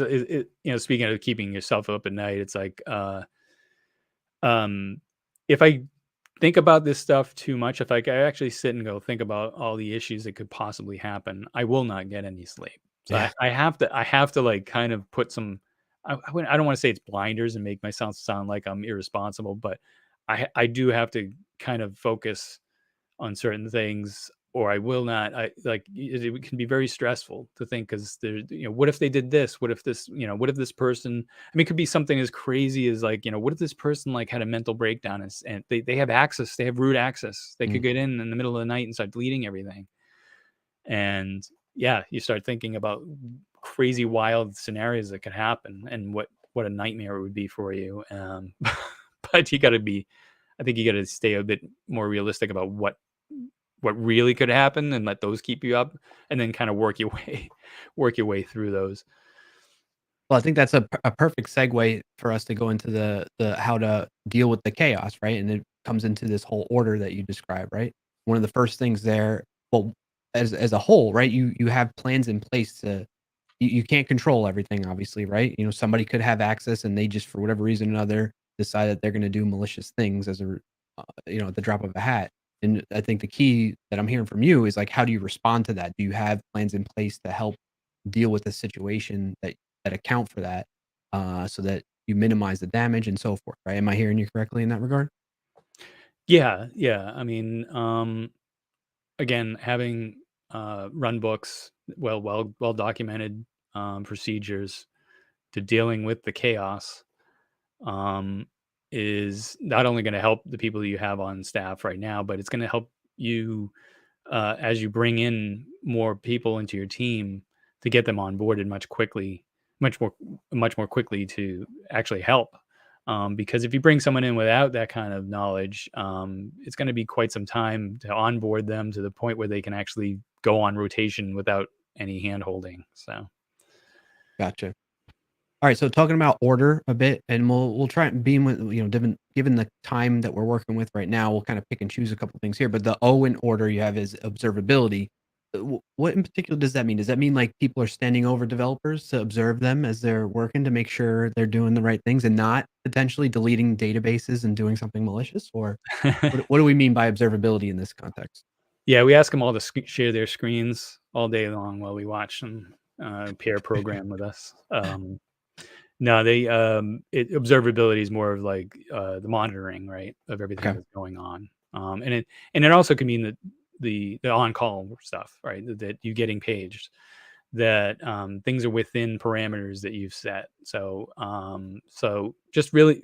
speaking of keeping yourself up at night, it's like um, if I think about this stuff too much, if I actually sit and go think about all the issues that could possibly happen, I will not get any sleep. So Yeah, I have to like kind of put some. I don't want to say it's blinders and make myself sound like I'm irresponsible, but I do have to kind of focus on certain things or I will not. I like it can be very stressful to think, because there's, what if they did this? What if this, what if this person, I mean, it could be something as crazy as like, what if this person like had a mental breakdown, and they have access, they have root access. They could Mm. get in the middle of the night and start deleting everything. And yeah, you start thinking about crazy, wild scenarios that could happen, and what a nightmare it would be for you. But you got to be, I think you got to stay a bit more realistic about what really could happen, and let those keep you up, and then kind of work your way through those. Well, I think that's a perfect segue for us to go into the how to deal with the chaos, right? And it comes into this whole order that you described, right? One of the first things there, well, as a whole, right? You have plans in place to you can't control everything, obviously, right? Somebody could have access and they just for whatever reason or another decide that they're going to do malicious things at the drop of a hat. And I think the key that I'm hearing from you is like, how do you respond to that? Do you have plans in place to help deal with the situation that account for that, so that you minimize the damage and so forth, right? Am I hearing you correctly in that regard? Yeah, yeah. I mean, again, having run books, well documented procedures to dealing with the chaos, um, is not only going to help the people you have on staff right now, but it's going to help you, as you bring in more people into your team, to get them onboarded much more, much more quickly to actually help. Because if you bring someone in without that kind of knowledge, it's going to be quite some time to onboard them to the point where they can actually go on rotation without any hand holding. So, Gotcha. All right, so talking about order a bit, and we'll try and being with given the time that we're working with right now, we'll kind of pick and choose a couple things here. But the O in order you have is observability. What in particular does that mean? Does that mean like people are standing over developers to observe them as they're working to make sure they're doing the right things and not potentially deleting databases and doing something malicious? Or what do we mean by observability in this context? yeah, we ask them all to share their screens all day long while we watch them pair program with us. No, observability is more of like the monitoring, right, of everything Okay, that's going on, and it also can mean that the on call stuff, right, that you getting paged, that things are within parameters that you've set. So just really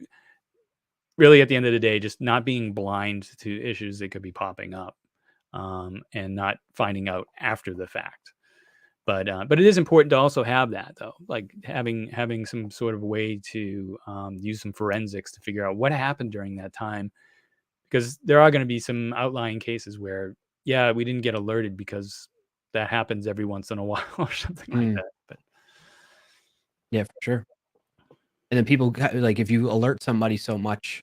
at the end of the day, just not being blind to issues that could be popping up, and not finding out after the fact. But it is important to also have that, though, like having some sort of way to use some forensics to figure out what happened during that time, because there are going to be some outlying cases where, yeah, we didn't get alerted because that happens every once in a while or something like mm, that. But yeah, for sure. And then people like if you alert somebody so much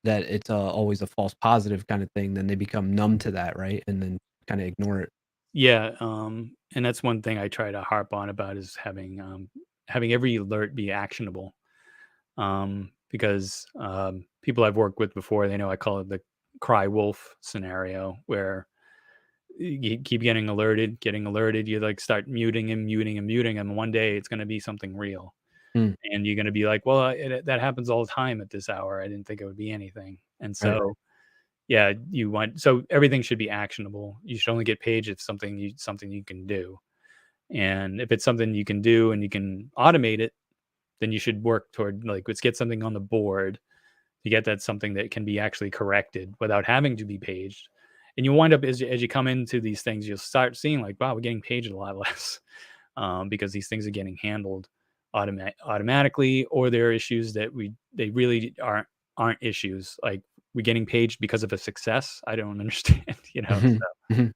that it's always a false positive kind of thing, then they become numb to that, right? And then kind of ignore it. yeah, and that's one thing I try to harp on about, is having every alert be actionable. Because people I've worked with before, they know I call it the cry wolf scenario, where you keep getting alerted. You like start muting him, muting him, muting him. One day it's going to be something real, Mm, and you're going to be like, "Well, that happens all the time at this hour. I didn't think it would be anything." And right. so, yeah, so everything should be actionable. You should only get paid if something you can do, and if it's something you can do and you can automate it, then you should work toward, like, let's get something on the board to get that something that can be actually corrected without having to be paged. And you wind up, as you come into these things, you'll start seeing like, wow, we're getting paged a lot less, because these things are getting handled automatically, or there are issues that they really aren't issues. Like, we're getting paged because of a success. I don't understand, Mhm, mhm.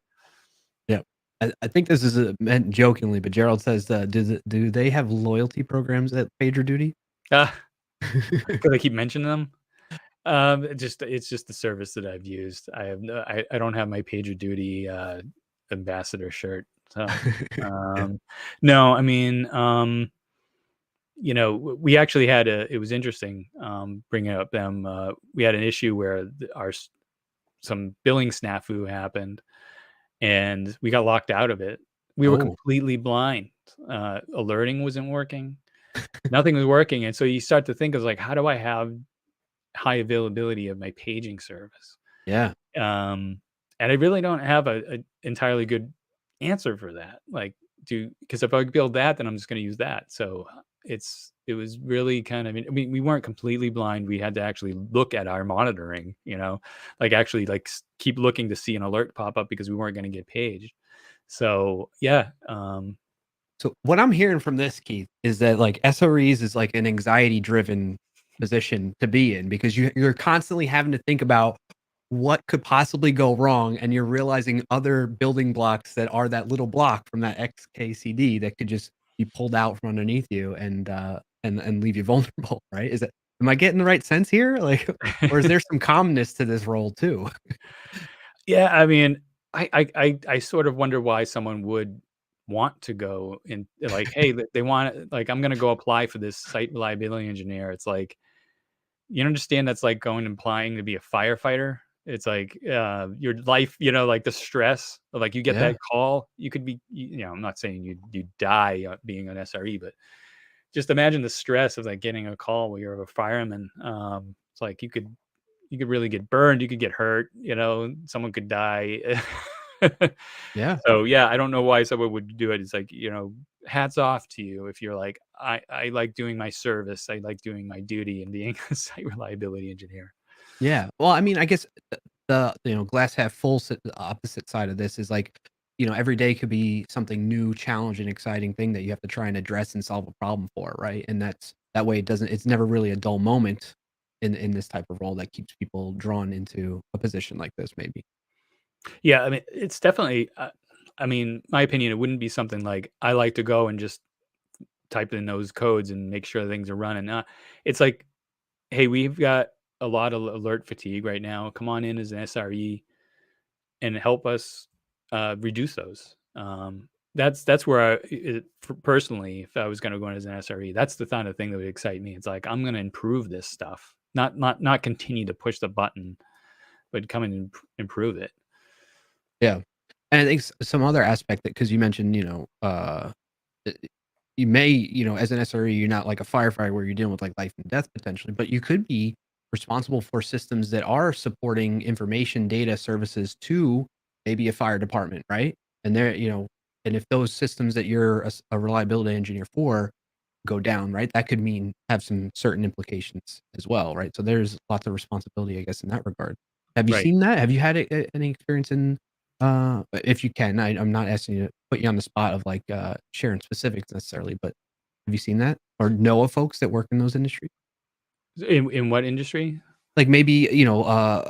Yeah. I think this is, meant jokingly, but Gerald says, do they have loyalty programs at PagerDuty?" because I keep mentioning them. It's just the service that I've used. I don't have my PagerDuty ambassador shirt. So, Yeah. um, no, I mean, we actually had it was interesting, bringing up them. We had an issue where some billing snafu happened, and we got locked out of it. We were Oh, completely blind. Alerting wasn't working. Nothing was working, and so you start to think of like, how do I have high availability of my paging service? yeah. Um, And I really don't have a entirely good answer for that. Like, because if I build that, then I'm just going to use that. So it was really kind of, I mean, we weren't completely blind. We had to actually look at our monitoring, like actually like keep looking to see an alert pop up because we weren't going to get paged. So yeah, So what I'm hearing from this, Keith, is that like SREs is like an anxiety driven position to be in because you're constantly having to think about what could possibly go wrong, and you're realizing other building blocks that are that little block from that XKCD that could just be pulled out from underneath you and leave you vulnerable, right? Is that am I getting the right sense here? Like, or is there some calmness to this role too? yeah. I mean, I sort of wonder why someone would want to go and like, hey, they want like I'm going to go apply for this site reliability engineer. It's like, you understand that's like going and applying to be a firefighter. It's like your life, like the stress of like you get Yeah, that call, you could be, I'm not saying you die being an SRE, but just imagine the stress of like getting a call where you're a fireman. It's like you could really get burned, you could get hurt, someone could die. yeah. So yeah, I don't know why someone would do it. It's like, hats off to you if you're like, I like doing my service, I like doing my duty and being a site reliability engineer. Yeah. Well, I mean, I guess the glass half full the opposite side of this is like, every day could be something new, challenging, exciting thing that you have to try and address and solve a problem for, right? And that way it's never really a dull moment in this type of role that keeps people drawn into a position like this, maybe. Yeah, I mean, it's definitely, I mean, my opinion, it wouldn't be something like I like to go and just type in those codes and make sure things are running. It's like, hey, we've got a lot of alert fatigue right now. Come on in as an SRE and help us reduce those. That's where personally, if I was going to go in as an SRE, that's the kind of thing that would excite me. It's like I'm going to improve this stuff, not continue to push the button, but come and improve it. Yeah. And I think some other aspect that because you mentioned, uh, you may, as an SRE, you're not like a firefighter where you're dealing with like life and death potentially, but you could be responsible for systems that are supporting information data services to maybe a fire department, right? And and if those systems that you're a reliability engineer for go down, right, that could mean have some certain implications as well, right? So there's lots of responsibility, I guess, in that regard. Have you Right. seen that? Have you had any experience in if you can, I'm not asking you to put you on the spot of like sharing specifics necessarily, but have you seen that or know of folks that work in those industries? In what industry? Like maybe, I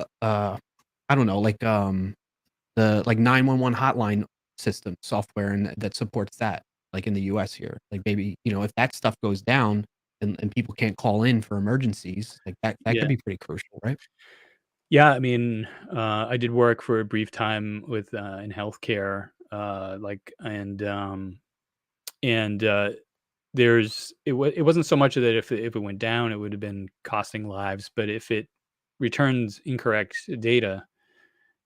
don't know, like the like 911 hotline system software and that supports that, like in the US here. Like maybe, if that stuff goes down and people can't call in for emergencies, like that could Yeah. be pretty crucial, right? Yeah, I mean, I did work for a brief time with in healthcare, like, and it wasn't so much that if it went down, it would have been costing lives, but if it returns incorrect data,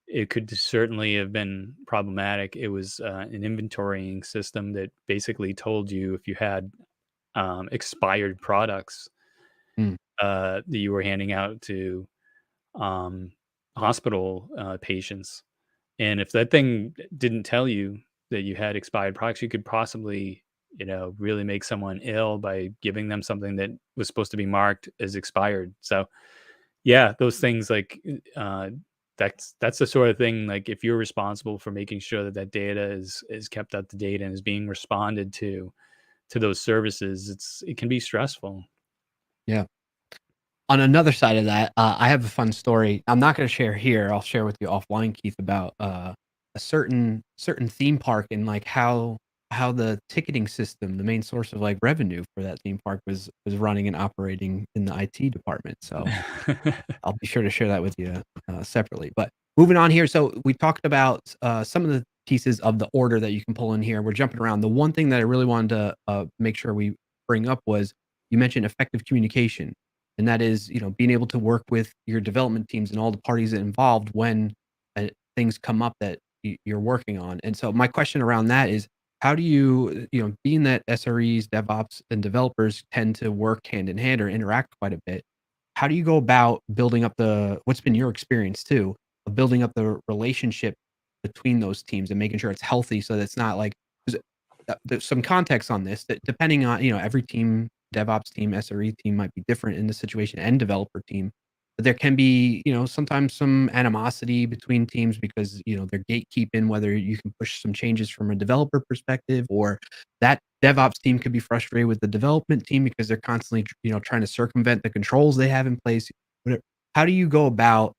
it could certainly have been problematic. It was an inventorying system that basically told you if you had expired products Mm, that you were handing out to um, hospital patients. And if that thing didn't tell you that you had expired products, you could possibly, really make someone ill by giving them something that was supposed to be marked as expired. So, yeah, those things like that's the sort of thing. Like if you're responsible for making sure that that data is kept up to date and is being responded to those services, it can be stressful. yeah. On another side of that, I have a fun story. I'm not gonna share here. I'll share with you offline, Keith, about, a certain theme park and, like, how the ticketing system, the main source of, like, revenue for that theme park was running and operating in the IT department, so I'll be sure to share that with you, separately. But moving on here, so we talked about some of the pieces of the order that you can pull in here. We're jumping around. The one thing that I really wanted to make sure we bring up was you mentioned effective communication, and that is being able to work with your development teams and all the parties involved when things come up that you're working on. And so my question around that is how do being that SREs, DevOps, and developers tend to work hand in hand or interact quite a bit, how do you go about building up what's been your experience too, building up the relationship between those teams and making sure it's healthy so that it's not like there's some context on this that depending on, every team, DevOps team, SRE team might be different in the situation and developer team. But there can be, sometimes some animosity between teams because, they're gatekeeping whether you can push some changes from a developer perspective, or that DevOps team could be frustrated with the development team because they're constantly, trying to circumvent the controls they have in place. How do you go about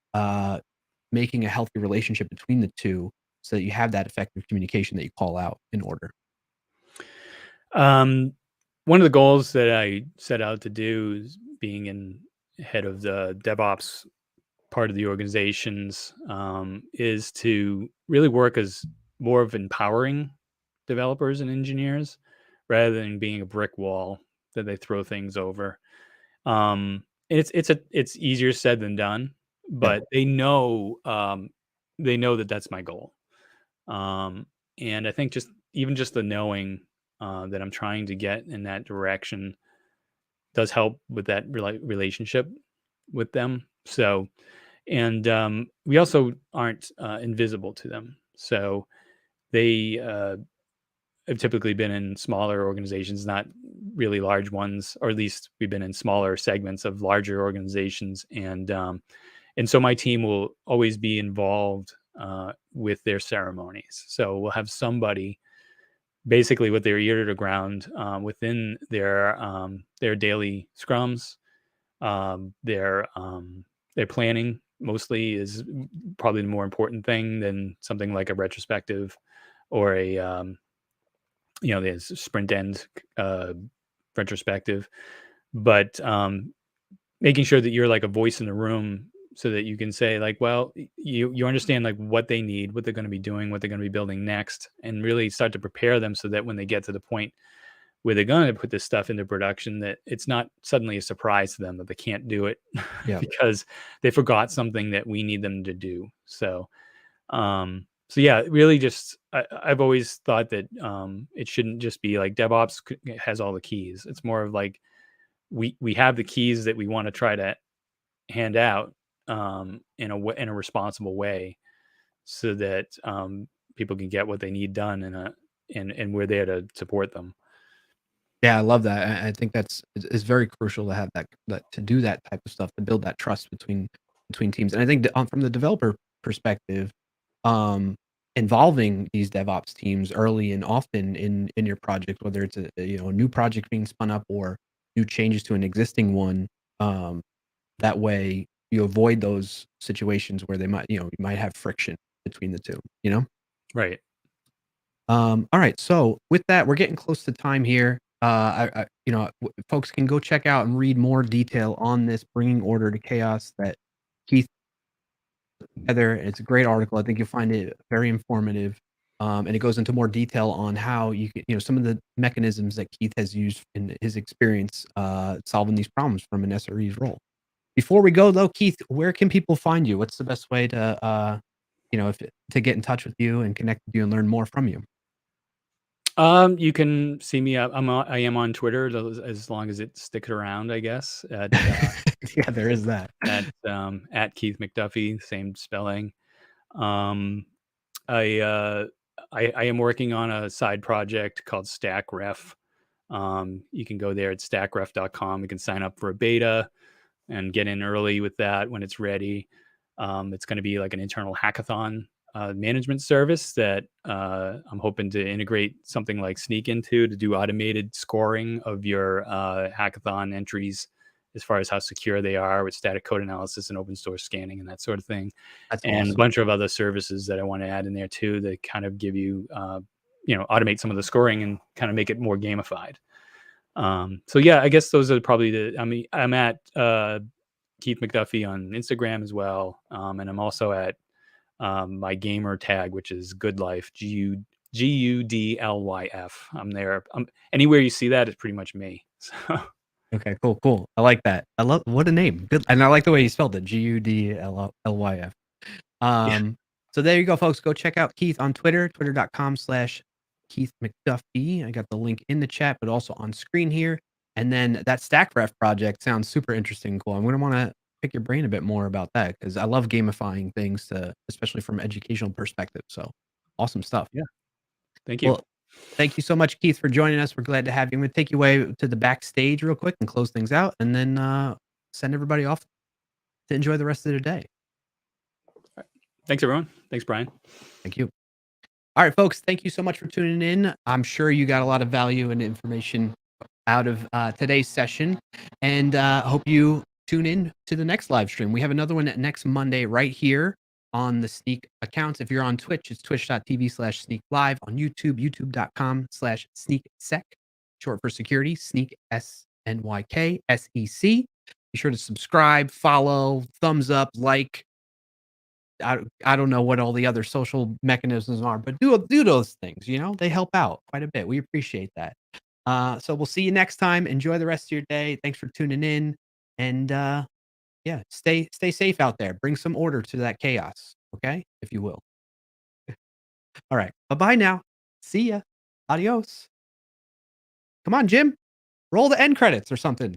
making a healthy relationship between the two so that you have that effective communication that you call out in order? One of the goals that I set out to do is being in head of the DevOps part of the organizations, is to really work as more of empowering developers and engineers rather than being a brick wall that they throw things over. It's easier said than done, Yeah. but they know that that's my goal. Um, and I think just the knowing that I'm trying to get in that direction does help with that relationship with them. So, and we also aren't invisible to them. So they have typically been in smaller organizations, not really large ones, or at least we've been in smaller segments of larger organizations. And so my team will always be involved with their ceremonies. So we'll have somebody basically with their ear to the ground within their daily scrums. Their planning mostly is probably the more important thing than something like a retrospective or the sprint end uh, retrospective. But making sure that you're like a voice in the room so that you can say like, well, you understand like what they need, what they're going to be doing, what they're going to be building next, and really start to prepare them so that when they get to the point where they're going to put this stuff into production, that it's not suddenly a surprise to them that they can't do it Yeah. because they forgot something that we need them to do. So yeah, really just I've always thought that it shouldn't just be like DevOps has all the keys. It's more of like we have the keys that we want to try to hand out in a responsible way so that people can get what they need done and we're there to support them. Yeah, I love that. I think is very crucial to have that to do that type of stuff, to build that trust between teams. And I think from the developer perspective, um, involving these DevOps teams early and often in your project, whether it's a new project being spun up or new changes to an existing one, um, that way you avoid those situations where you might have friction between the two, you know? Right. All right. So with that, we're getting close to time here. Folks can go check out and read more detail on this bringing order to chaos that Keith together. It's a great article. I think you'll find it very informative. And it goes into more detail on how you can, some of the mechanisms that Keith has used in his experience solving these problems from an SRE's role. Before we go though, Keith, where can people find you? What's the best way to, to get in touch with you and connect with you and learn more from you? You can see me. I am on Twitter as long as it sticks around, I guess. Yeah, there is that. At Keith McDuffie, same spelling. Um, I, uh, I am working on a side project called StackRef. You can go there at stackref.com. You can sign up for a beta and get in early with that when it's ready. It's going to be like an internal hackathon management service that I'm hoping to integrate something like Snyk into to do automated scoring of your hackathon entries as far as how secure they are with static code analysis and open source scanning and that sort of thing. That's And a awesome. bunch of other services that I want to add in there too that kind of give you, automate some of the scoring and kind of make it more gamified. So yeah, I guess those are probably I'm at Keith McDuffie on Instagram as well. And I'm also at my gamer tag, which is Good Life, GUDLYF. I'm there. Anywhere you see that, it's pretty much me. So Okay, cool. I like that. I love what a name. Good, and I like the way you spelled it. GUDLYF. yeah, So there you go, folks. Go check out Keith on Twitter, twitter.com/Keith McDuffie. I got the link in the chat, but also on screen here. And then that StackRef project sounds super interesting and cool. I'm gonna want to pick your brain a bit more about that because I love gamifying things to especially from educational perspective, so awesome stuff. Yeah. Thank you. Well, thank you so much, Keith, for joining us. We're glad to have you. I'm gonna take you away to the backstage real quick and close things out, and then, send everybody off to enjoy the rest of their day. Thanks, everyone. Thanks, Brian. Thank you. All right, folks, thank you so much for tuning in. I'm sure you got a lot of value and information out of today's session, and hope you tune in to the next live stream. We have another one next Monday right here on the Snyk accounts. If you're on Twitch, it's twitch.tv/Snyk Live. On YouTube, youtube.com/SnykSec, short for security, Snyk, SNYK, SEC. Be sure to subscribe, follow, thumbs up, like. I don't know what all the other social mechanisms are, but do those things, they help out quite a bit. We appreciate that. So we'll see you next time. Enjoy the rest of your day. Thanks for tuning in. And yeah, stay safe out there. Bring some order to that chaos. Okay. If you will. All right. Bye-bye now. See ya. Adios. Come on, Jim. Roll the end credits or something.